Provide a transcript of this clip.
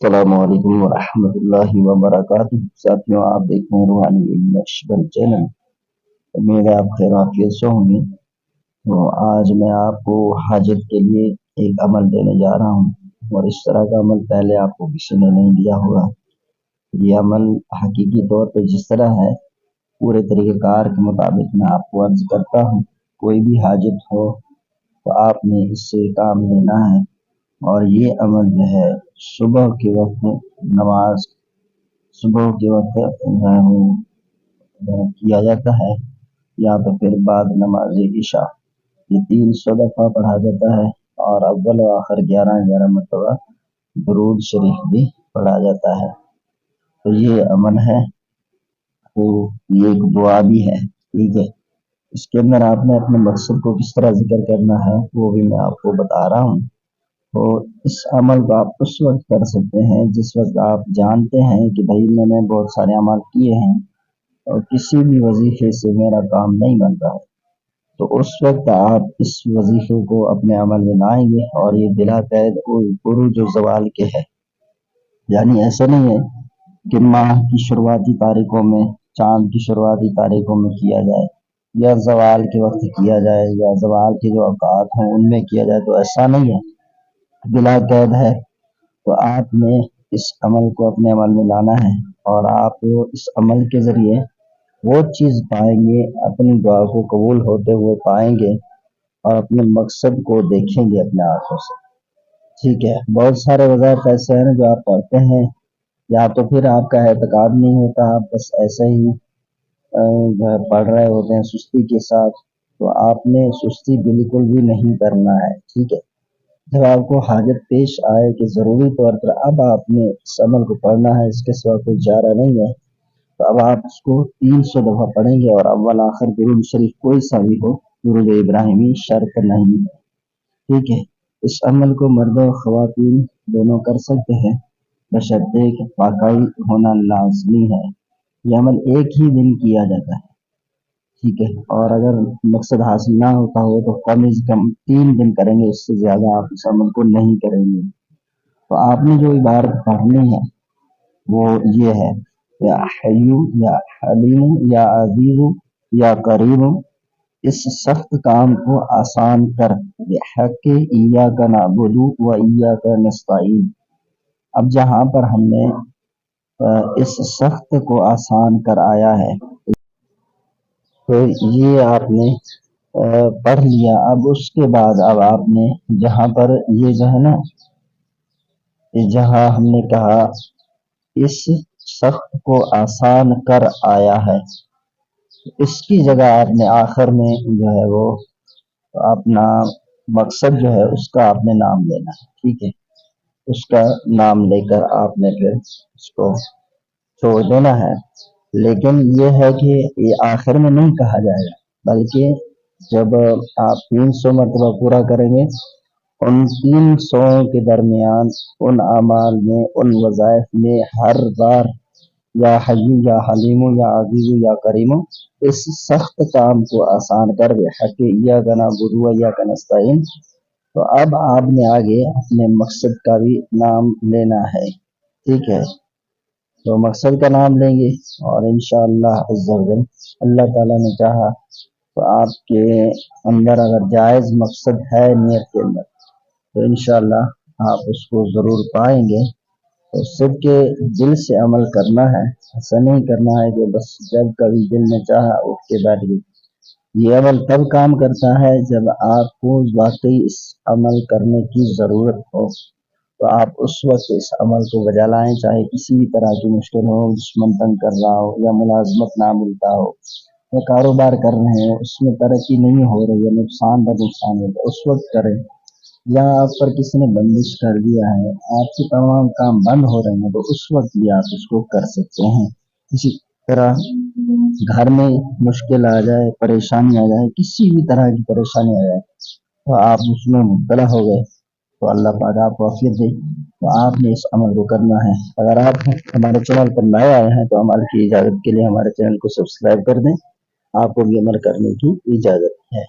السلام علیکم ورحمۃ اللہ وبرکاتہ ساتھیوں، آپ دیکھ رہے ہیں روحانی نقشبند چینل۔ امید ہے آپ خیر عافیت سے ہوں گے۔ تو آج میں آپ کو حاجت کے لیے ایک عمل دینے جا رہا ہوں، اور اس طرح کا عمل پہلے آپ کو کسی نے نہیں دیا ہوگا۔ یہ عمل حقیقی طور پہ جس طرح ہے، پورے طریقہ کار کے مطابق میں آپ کو عرض کرتا ہوں۔ کوئی بھی حاجت ہو تو آپ نے اس سے کام لینا ہے، اور یہ عمل جو ہے صبح کے وقت کیا جاتا ہے، یا تو پھر بعد نماز عشاء۔ یہ 300 دفعہ پڑھا جاتا ہے، اور اول و آخر 11 مرتبہ درود شریف بھی پڑھا جاتا ہے۔ تو یہ عمل ہے، تو یہ ایک دعا بھی ہے، ٹھیک ہے۔ اس کے اندر آپ نے اپنے مقصد کو کس طرح ذکر کرنا ہے وہ بھی میں آپ کو بتا رہا ہوں۔ تو اس عمل کو آپ اس وقت کر سکتے ہیں جس وقت آپ جانتے ہیں کہ بھائی میں نے بہت سارے عمل کیے ہیں اور کسی بھی وظیفے سے میرا کام نہیں بن رہا ہے، تو اس وقت آپ اس وظیفے کو اپنے عمل میں لائیں گے، اور یہ بلا قید عروج و زوال کے ہے۔ یعنی ایسا نہیں ہے کہ ماہ کی شروعاتی تاریخوں میں، چاند کی شروعاتی تاریخوں میں کیا جائے، یا زوال کے وقت کیا جائے، یا زوال کے جو اوقات ہیں ان میں کیا جائے، تو ایسا نہیں ہے، بلا قید ہے۔ تو آپ نے اس عمل کو اپنے عمل میں لانا ہے، اور آپ اس عمل کے ذریعے وہ چیز پائیں گے، اپنی دعا کو قبول ہوتے ہوئے پائیں گے، اور اپنے مقصد کو دیکھیں گے اپنے آنکھوں سے، ٹھیک ہے۔ بہت سارے وظائف ایسے ہیں جو آپ پڑھتے ہیں، یا تو پھر آپ کا اعتقاد نہیں ہوتا، آپ بس ایسے ہی پڑھ رہے ہوتے ہیں سستی کے ساتھ۔ تو آپ نے سستی بالکل بھی نہیں کرنا ہے، ٹھیک ہے۔ جب آپ کو حاجت پیش آئے کہ ضروری طور پر اب آپ نے اس عمل کو پڑھنا ہے، اس کے سوا کوئی چارہ نہیں ہے، تو اب آپ اس کو 300 دفعہ پڑھیں گے، اور اول آخر درود شریف کوئی سا بھی ہو، درود ابراہیمی شرط نہیں ہے، ٹھیک ہے۔ اس عمل کو مرد و خواتین دونوں کر سکتے ہیں، بشرطے کہ پاکائی ہونا لازمی ہے۔ یہ عمل ایک ہی دن کیا جاتا ہے، ٹھیک ہے، اور اگر مقصد حاصل نہ ہوتا ہو تو کم از کم 3 دن کریں گے، اس سے زیادہ آپ اس عمل کو نہیں کریں گے۔ تو آپ نے جو عبارت پڑھنی ہے وہ یہ ہے: یا حیو یا حلیم یا عزیز یا کریم، اس سخت کام کو آسان کر، بحق ایاک نعبد و ایاک نستعین۔ اب جہاں پر ہم نے اس سخت کو آسان کر آیا ہے، تو یہ آپ نے پڑھ لیا۔ اب اس کے بعد اب آپ نے جہاں پر یہ جو ہے نا، جہاں ہم نے کہا اس سخت کو آسان کر آیا ہے، اس کی جگہ آپ نے آخر میں جو ہے وہ اپنا مقصد جو ہے اس کا آپ نے نام لینا ہے، ٹھیک ہے۔ اس کا نام لے کر آپ نے پھر اس کو چھوڑ دینا ہے۔ لیکن یہ ہے کہ یہ آخر میں نہیں کہا جائے گا، بلکہ جب آپ 300 مرتبہ پورا کریں گے، ان 300 کے درمیان ان اعمال میں، ان وظائف میں ہر بار یا حیو یا حلیم یا عزیز یا کریم، اس سخت کام کو آسان کر، بحق ایاک نعبد و ایاک نستعین۔ تو اب آپ نے آگے اپنے مقصد کا بھی نام لینا ہے، ٹھیک ہے۔ تو مقصد کا نام لیں گے، اور انشاءاللہ عز و جل اللہ تعالیٰ نے چاہا تو آپ کے اندر اگر جائز مقصد ہے نیت کے اندر، تو انشاءاللہ آپ اس کو ضرور پائیں گے۔ تو سب کے دل سے عمل کرنا ہے، ایسا نہیں کرنا ہے کہ بس جب کبھی دل میں چاہا اٹھ کے بیٹھ گئی۔ یہ عمل تب کام کرتا ہے جب آپ کو واقعی اس عمل کرنے کی ضرورت ہو، تو آپ اس وقت اس عمل کو بجا لائیں، چاہے کسی بھی طرح کی مشکل ہو، دشمن تنگ کر رہا ہو، یا ملازمت نہ ملتا ہو، یا کاروبار کر رہے ہیں اس میں ترقی نہیں ہو رہی ہے، نقصان ہو، اس وقت کریں۔ یا آپ پر کسی نے بندش کر دیا ہے، آپ کے تمام کام بند ہو رہے ہیں، تو اس وقت بھی آپ اس کو کر سکتے ہیں۔ اسی طرح گھر میں مشکل آ جائے، پریشانی آ جائے، کسی بھی طرح کی پریشانی آ جائے، تو آپ اس میں مبتلا ہو گئے، تو اللہ پاک آپ کو عافیت دے، تو آپ نے اس عمل کو کرنا ہے۔ اگر آپ ہمارے چینل پر نئے آئے ہیں تو عمل کی اجازت کے لیے ہمارے چینل کو سبسکرائب کر دیں، آپ کو بھی عمل کرنے کی اجازت ہے۔